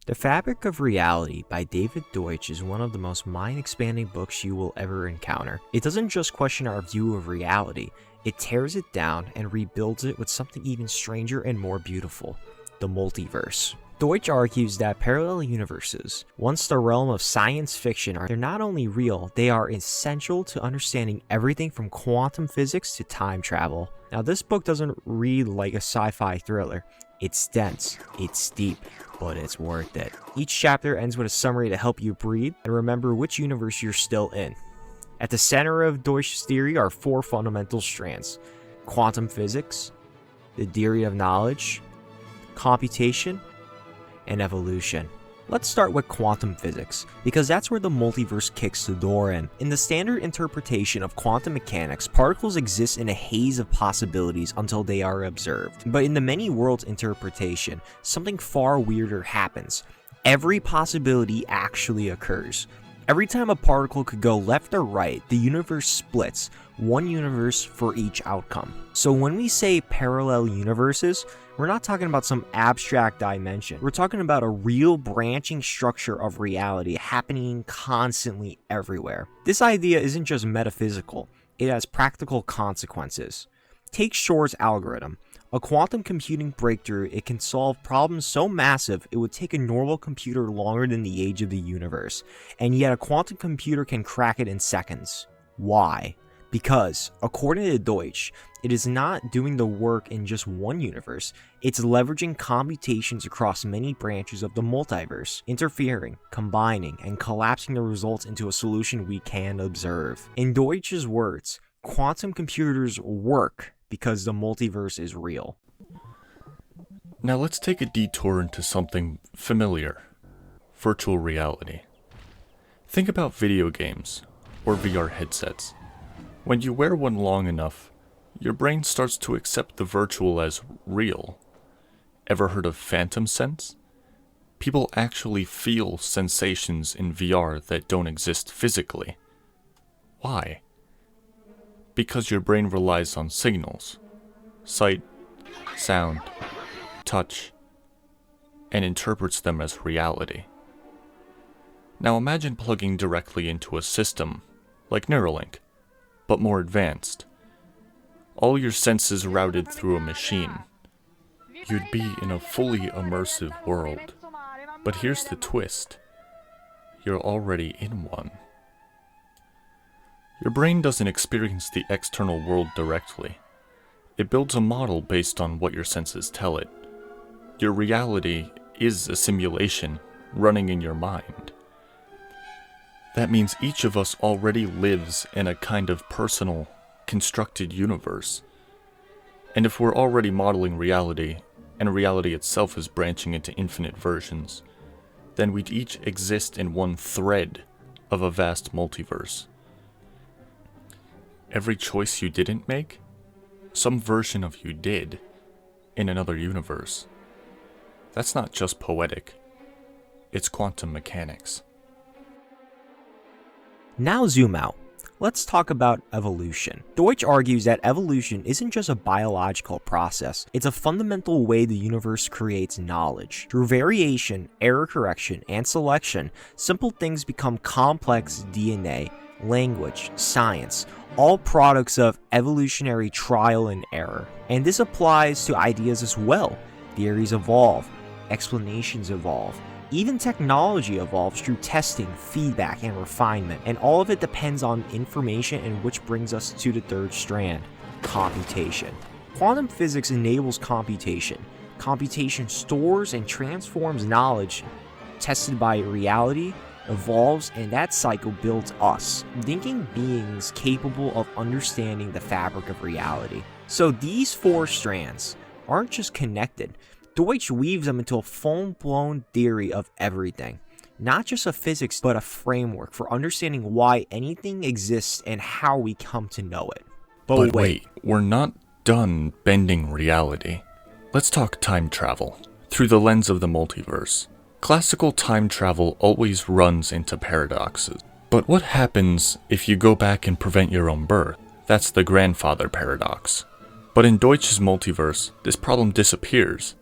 The Fabric of Reality by David Deutsch is one of the most mind-expanding books you will ever encounter. It doesn't just question our view of reality, it tears it down and rebuilds it with something even stranger and more beautiful: the multiverse. Deutsch argues that parallel universes, once the realm of science fiction, they're not only real, they are essential to understanding everything from quantum physics to time travel. Now, this book doesn't read like a sci-fi thriller. It's dense, it's deep, but it's worth it. Each chapter ends with a summary to help you breathe and remember which universe you're still in. At the center of Deutsch's theory are four fundamental strands: quantum physics, the theory of knowledge, computation, and evolution. Let's start with quantum physics, because that's where the multiverse kicks the door in. In the standard interpretation of quantum mechanics, particles exist in a haze of possibilities until they are observed. But in the many worlds interpretation, something far weirder happens. Every possibility actually occurs. Every time a particle could go left or right, the universe splits, one universe for each outcome. So when we say parallel universes, we're not talking about some abstract dimension. We're talking about a real branching structure of reality happening constantly everywhere. This idea isn't just metaphysical, it has practical consequences. Take Shor's algorithm. A quantum computing breakthrough, it can solve problems so massive it would take a normal computer longer than the age of the universe, and yet a quantum computer can crack it in seconds. Why? Because, according to Deutsch, it is not doing the work in just one universe, it's leveraging computations across many branches of the multiverse, interfering, combining, and collapsing the results into a solution we can observe. In Deutsch's words, quantum computers work because the multiverse is real. Now let's take a detour into something familiar: virtual reality. Think about video games or VR headsets. When you wear one long enough, your brain starts to accept the virtual as real. Ever heard of phantom sense? People actually feel sensations in VR that don't exist physically. Why? Because your brain relies on signals: sight, sound, touch, and interprets them as reality. Now imagine plugging directly into a system like Neuralink, but more advanced. All your senses routed through a machine. You'd be in a fully immersive world. But here's the twist: you're already in one. Your brain doesn't experience the external world directly. It builds a model based on what your senses tell it. Your reality is a simulation running in your mind. That means each of us already lives in a kind of personal, constructed universe. And if we're already modeling reality, and reality itself is branching into infinite versions, then we'd each exist in one thread of a vast multiverse. Every choice you didn't make, some version of you did, in another universe. That's not just poetic, it's quantum mechanics. Now zoom out. Let's talk about evolution. Deutsch argues that evolution isn't just a biological process, it's a fundamental way the universe creates knowledge. Through variation, error correction, and selection, simple things become complex: DNA, language, science, all products of evolutionary trial and error. And this applies to ideas as well. Theories evolve, explanations evolve. Even technology evolves through testing, feedback, and refinement, and all of it depends on information, and which brings us to the third strand: computation. Quantum physics enables computation. Computation stores and transforms knowledge tested by reality, evolves, and that cycle builds us, thinking beings capable of understanding the fabric of reality. So these four strands aren't just connected. Deutsch weaves them into a full-blown theory of everything. Not just a physics, but a framework for understanding why anything exists and how we come to know it. But wait, we're not done bending reality. Let's talk time travel, through the lens of the multiverse. Classical time travel always runs into paradoxes. But what happens if you go back and prevent your own birth? That's the grandfather paradox. But in Deutsch's multiverse, this problem disappears.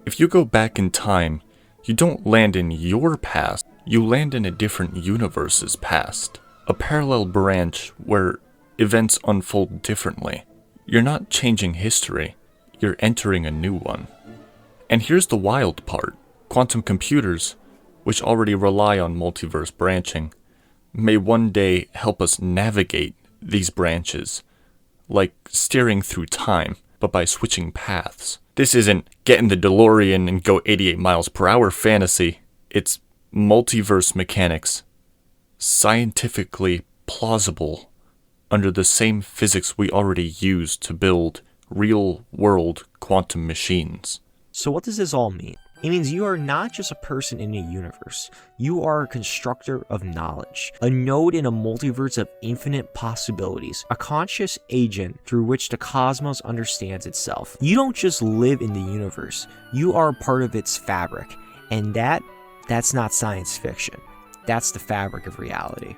If you go back in time, You don't land in your past, you land in a different universe's past. A parallel branch where events unfold differently. You're not changing history, you're entering a new one. And here's the wild part. Quantum computers, which already rely on multiverse branching, may one day help us navigate these branches, like steering through time, but by switching paths. This isn't get in the DeLorean and go 88 miles per hour fantasy. It's multiverse mechanics, scientifically plausible under the same physics we already use to build real-world quantum machines. So what does this all mean? It means you are not just a person in a universe. You are a constructor of knowledge, a node in a multiverse of infinite possibilities, a conscious agent through which the cosmos understands itself. You don't just live in the universe, you are a part of its fabric, and that's not science fiction. That's the fabric of reality.